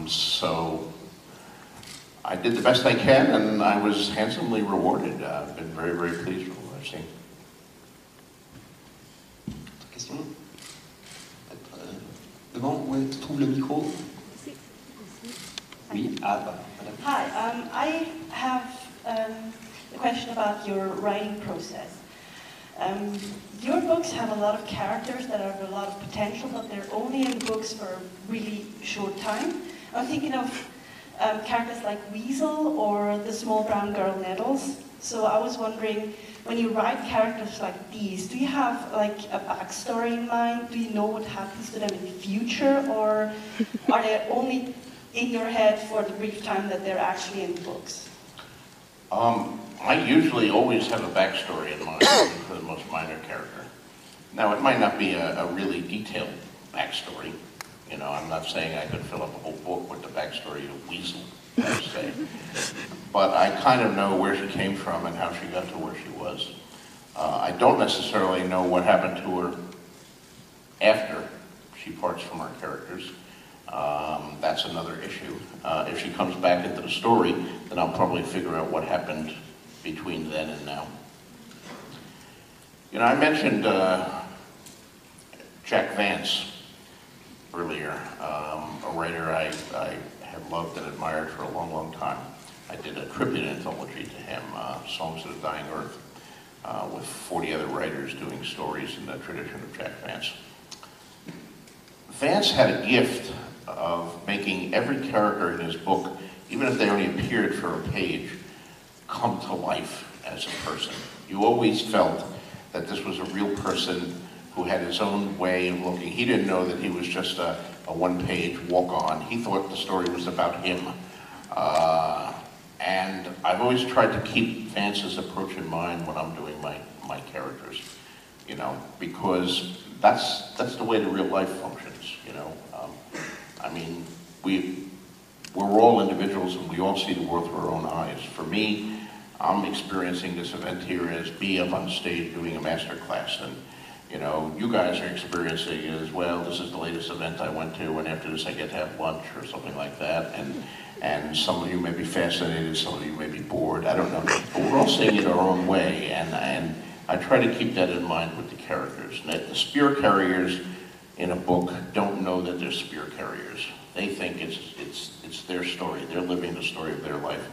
So I did the best I can, and I was handsomely rewarded. I've been very, very pleased with what I've seen. Question? Devant, où se trouve le micro? Oui, madame. Hi, I have a question about your writing process. Your books have a lot of characters that have a lot of potential, but they're only in books for a really short time. I'm thinking of characters like Weasel or the small brown girl Nettles. So I was wondering, when you write characters like these, do you have like a backstory in mind? Do you know what happens to them in the future, or are they only in your head for the brief time that they're actually in books? I usually always have a backstory in mind for the most minor character. Now, it might not be a really detailed backstory. You know, I'm not saying I could fill up a whole book with the backstory of Weasel, per se. But I kind of know where she came from and how she got to where she was. I don't necessarily know what happened to her after she parts from our characters. That's another issue. If she comes back into the story, then I'll probably figure out what happened between then and now. You know, I mentioned Jack Vance earlier, a writer I have loved and admired for a long, long time. I did a tribute anthology to him, Songs of the Dying Earth, with 40 other writers doing stories in the tradition of Jack Vance. Vance had a gift of making every character in his book, even if they only appeared for a page, come to life as a person. You always felt that this was a real person who had his own way of looking. He didn't know that he was just a one-page walk-on. He thought the story was about him. And I've always tried to keep Vance's approach in mind when I'm doing my characters, you know, because that's the way the real life functions, you know. I mean, we're all individuals and we all see the world through our own eyes. For me, I'm experiencing this event here as me up on stage doing a master class, and you know, you guys are experiencing is, well, this is the latest event I went to, and after this I get to have lunch or something like that. And some of you may be fascinated, some of you may be bored, I don't know. But we're all seeing it our own way, and I try to keep that in mind with the characters. The spear carriers in a book don't know that they're spear carriers. They think it's their story. They're living the story of their life.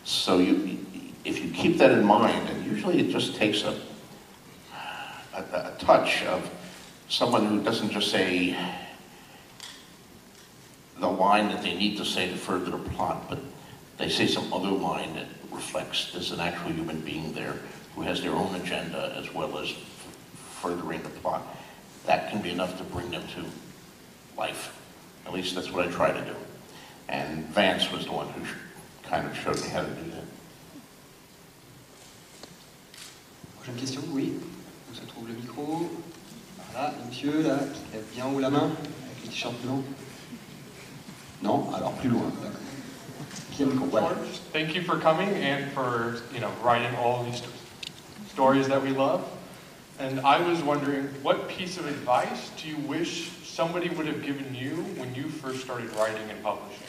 So if you keep that in mind, and usually it just takes a touch of someone who doesn't just say the line that they need to say to further the plot, but they say some other line that reflects there's an actual human being there who has their own agenda as well as furthering the plot. That can be enough to bring them to life. At least that's what I try to do. And Vance was the one who kind of showed me how to do that. Prochaine question, oui. Où se trouve le micro? Voilà, le monsieur là, qui lève bien haut la main, avec le t-shirt blanc. Non? Alors plus loin, d'accord. Qui a le micro? Voilà. George, thank you for coming and for, you know, writing all these stories that we love. And I was wondering, what piece of advice do you wish somebody would have given you when you first started writing and publishing?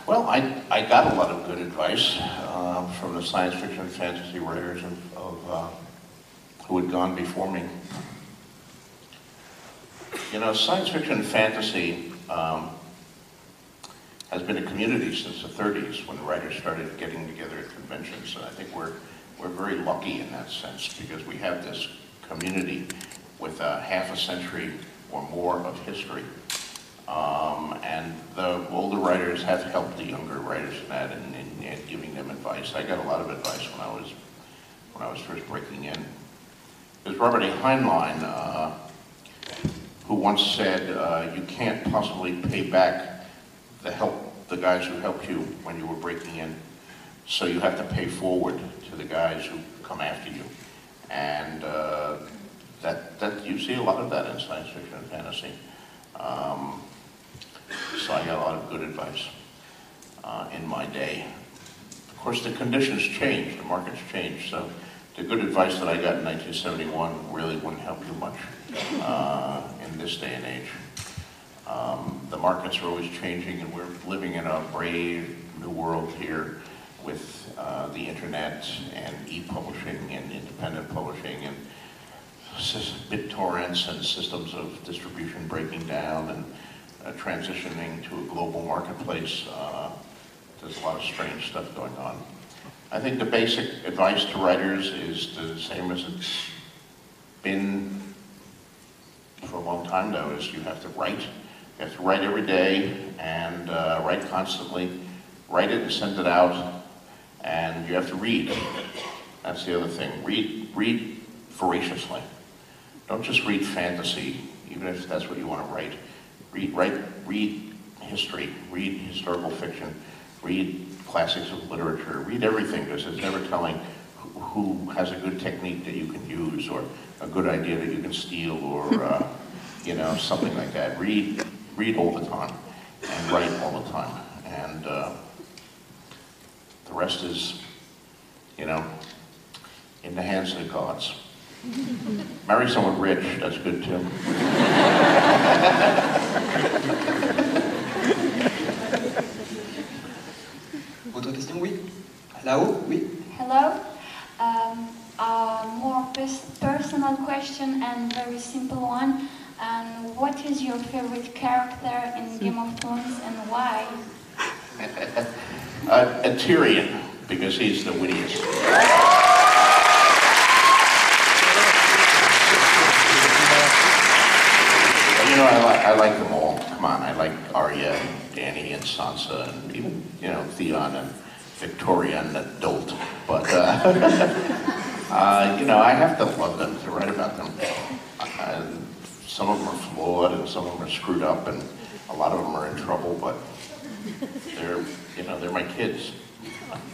Well, I got a lot of good advice from the science fiction and fantasy writers who had gone before me. You know, science fiction and fantasy has been a community since the 30s when writers started getting together at conventions, and I think we're very lucky in that sense because we have this community with half a century or more of history. And the older writers have helped the younger writers in that and giving them advice. I got a lot of advice when I was first breaking in. There's Robert A. Heinlein, who once said, you can't possibly pay back the guys who helped you when you were breaking in, so you have to pay forward to the guys who come after you. And that you see a lot of that in science fiction and fantasy. So I got a lot of good advice in my day. Of course, the conditions change, the markets change, so the good advice that I got in 1971 really wouldn't help you much in this day and age. The markets are always changing, and we're living in a brave new world here with the internet and e-publishing and independent publishing and BitTorrents and systems of distribution breaking down and transitioning to a global marketplace. There's a lot of strange stuff going on. I think the basic advice to writers is the same as it's been for a long time though, is you have to write. You have to write every day and write constantly. Write it and send it out, and you have to read. That's the other thing. Read voraciously. Don't just read fantasy, even if that's what you want to write. Read history, read historical fiction, read classics of literature, read everything, because it's never telling who has a good technique that you can use or a good idea that you can steal or you know, something like that. Read all the time and write all the time. And the rest is, you know, in the hands of the gods. Marry someone rich, that's good too. Autre question, oui? Là-haut, oui? Hello. A more personal question and very simple one. What is your favorite character in Game of Thrones and why? A Tyrion, because he's the wittiest. You know, I like them all. Come on, I like Arya and Dany and Sansa and even, you know, Theon and Victoria and the Dolt. But, you know, I have to love them to write about them. Some of them are flawed and some of them are screwed up and a lot of them are in trouble, but they're, you know, they're my kids.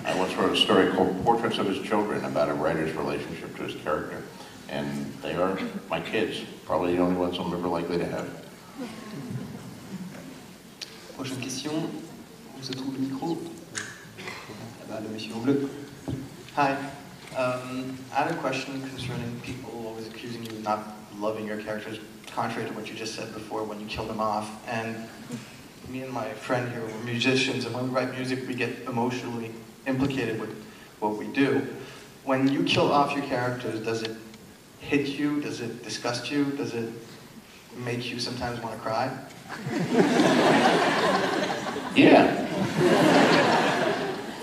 I once wrote a story called Portraits of His Children about a writer's relationship to his character. And they are my kids, probably the only ones I'm ever likely to have. Prochaine question, où se trouve le micro? Le monsieur en bleu. Hi. I had a question concerning people always accusing you of not loving your characters, contrary to what you just said before when you kill them off. And me and my friend here, we're musicians, and when we write music, we get emotionally implicated with what we do. When you kill off your characters, does it hit you? Does it disgust you? Does it make you sometimes want to cry? Yeah.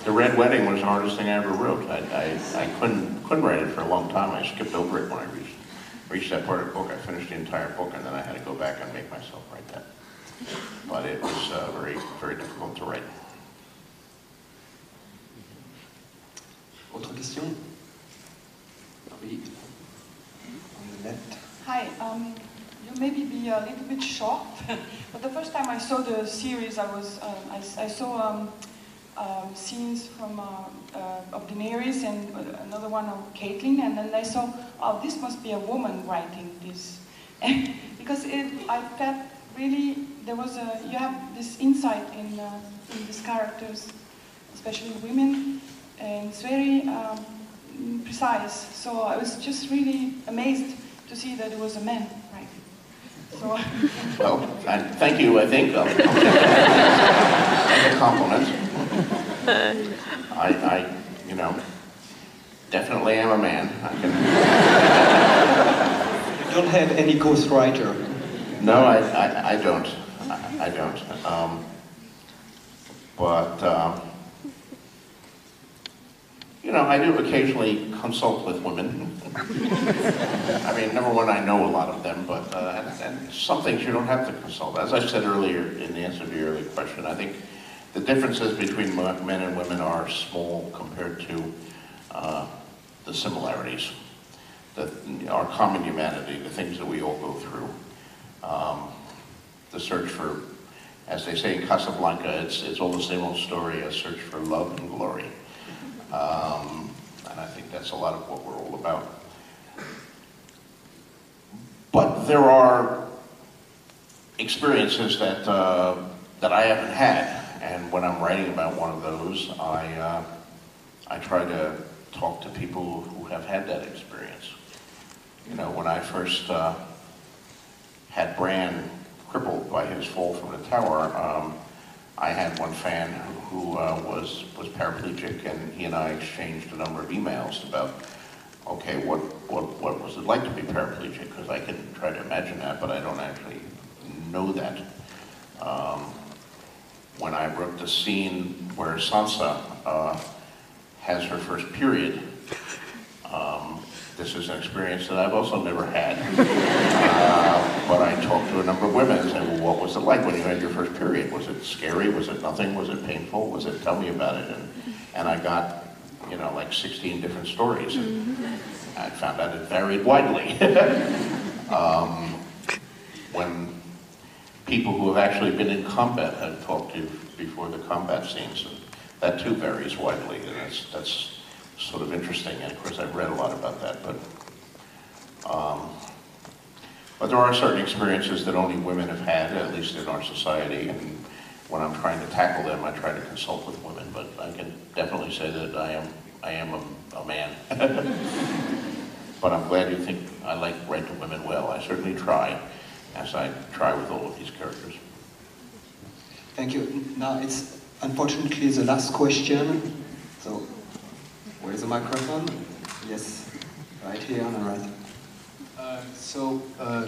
The Red Wedding was the hardest thing I ever wrote. I couldn't write it for a long time. I skipped over it when I reached that part of the book. I finished the entire book, and then I had to go back and make myself write that. But it was very, very difficult to write. Autre question? Oui. On the left. Hi, you maybe be a little bit shocked, but the first time I saw the series, I saw scenes from of Daenerys and another one of Caitlyn, and then I saw, oh, this must be a woman writing this, because I felt really there was you have this insight in these characters, especially women, and it's very precise. So I was just really amazed to see that it was a man writing. So. Well, thank you, I think. As a compliment. I, you know, definitely am a man. You don't have any ghostwriter? No, I don't. I don't. You know, I do occasionally consult with women. I mean, number one, I know a lot of them, but and some things you don't have to consult. As I said earlier in the answer to your earlier question, I think the differences between men and women are small compared to the similarities, our common humanity, the things that we all go through. The search for, as they say in Casablanca, it's all the same old story, a search for love and glory. And I think that's a lot of what we're all about. But there are experiences that I haven't had. And when I'm writing about one of those, I try to talk to people who have had that experience. You know, when I first had Bran crippled by his fall from the tower, I had one fan who was paraplegic, and he and I exchanged a number of emails about, okay, what was it like to be paraplegic? Because I can try to imagine that, but I don't actually know that. When I wrote the scene where Sansa has her first period, this is an experience that I've also never had. But I talked to a number of women and said, well, what was it like when you had your first period? Was it scary? Was it nothing? Was it painful? Was it, tell me about it? And I got, you know, like 16 different stories. And I found out it varied widely. When people who have actually been in combat have talked to before the combat scenes, that too varies widely. And that's sort of interesting, and of course I've read a lot about that, but there are certain experiences that only women have had, at least in our society, and when I'm trying to tackle them, I try to consult with women, but I can definitely say that I am a man. But I'm glad you think I write to women well. I certainly try, as I try with all of these characters. Thank you. Now it's unfortunately the last question, so where's the microphone? Yes, right here on the right.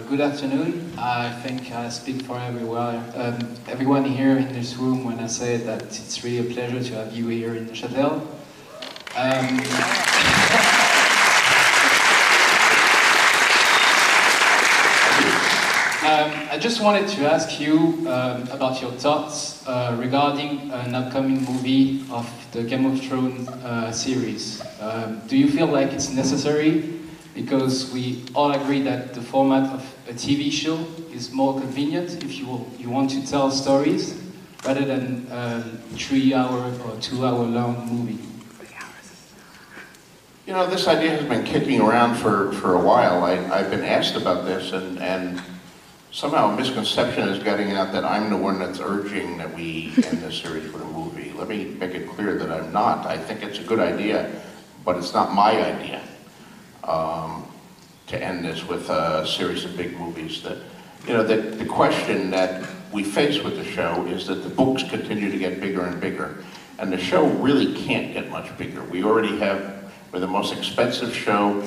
Good afternoon. I think I speak for everyone here in this room when I say that it's really a pleasure to have you here in Neuchâtel. I just wanted to ask you about your thoughts regarding an upcoming movie of the Game of Thrones series. Do you feel like it's necessary? Because we all agree that the format of a TV show is more convenient if you want to tell stories rather than a 3-hour or 2-hour long movie. You know, this idea has been kicking around for a while. I've been asked about this, and Somehow a misconception is getting out that I'm the one that's urging that we end this series with a movie. Let me make it clear that I'm not. I think it's a good idea, but it's not my idea to end this with a series of big movies. That, you know, the question that we face with the show is that the books continue to get bigger and bigger, and the show really can't get much bigger. We're the most expensive show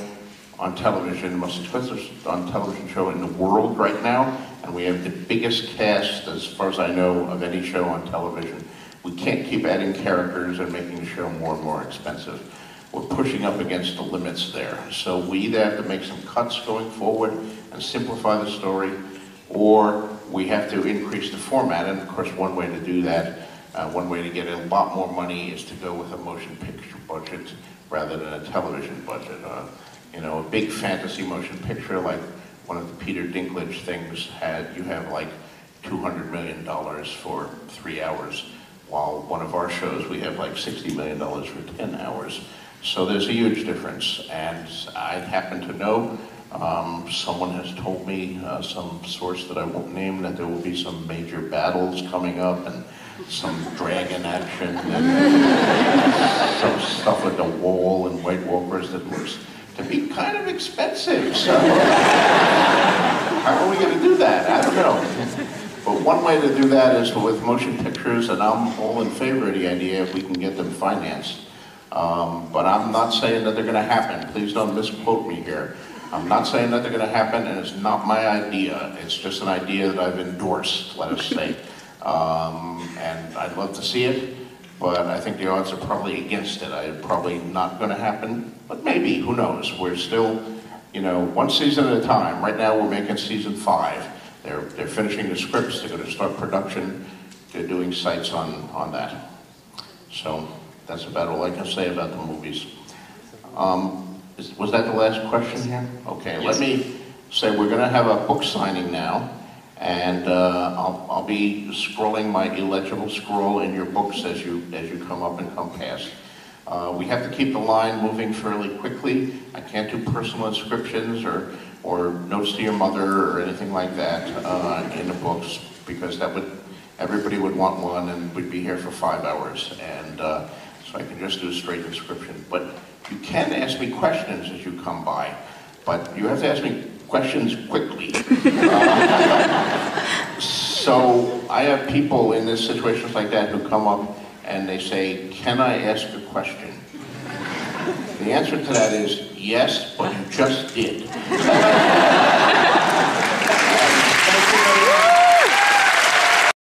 on television, the most expensive on television show in the world right now, and we have the biggest cast, as far as I know, of any show on television. We can't keep adding characters and making the show more and more expensive. We're pushing up against the limits there. So we either have to make some cuts going forward and simplify the story, or we have to increase the format. And of course, one way to do that, one way to get a lot more money is to go with a motion picture budget rather than a television budget. You know, a big fantasy motion picture like one of the Peter Dinklage things you have like $200 million for 3 hours, while one of our shows we have like $60 million for 10 hours. So there's a huge difference, and I happen to know, someone has told me, some source that I won't name, that there will be some major battles coming up and some dragon action and some stuff with the wall and White Walkers that looks to be kind of expensive. So how are we going to do that? I don't know. But one way to do that is with motion pictures, and I'm all in favor of the idea if we can get them financed. But I'm not saying that they're going to happen. Please don't misquote me here. I'm not saying that they're going to happen, and it's not my idea. It's just an idea that I've endorsed, let us say. And I'd love to see it, but I think the odds are probably against it. It's probably not going to happen, but maybe, who knows? We're still, you know, one season at a time. Right now we're making season 5. They're finishing the scripts, they're going to start production, they're doing sites on that. So that's about all I can say about the movies. Was that the last question here? Okay, Yes. Let me say we're going to have a book signing now, and I'll be scrolling my illegible scroll in your books as you come up and come past. We have to keep the line moving fairly quickly. I can't do personal inscriptions or notes to your mother or anything like that in the books, because everybody would want one and we'd be here for 5 hours, and so I can just do a straight inscription. But you can ask me questions as you come by, but you have to ask me questions quickly. So I have people in this situations like that who come up and they say, "Can I ask a question?" The answer to that is yes, but you just did.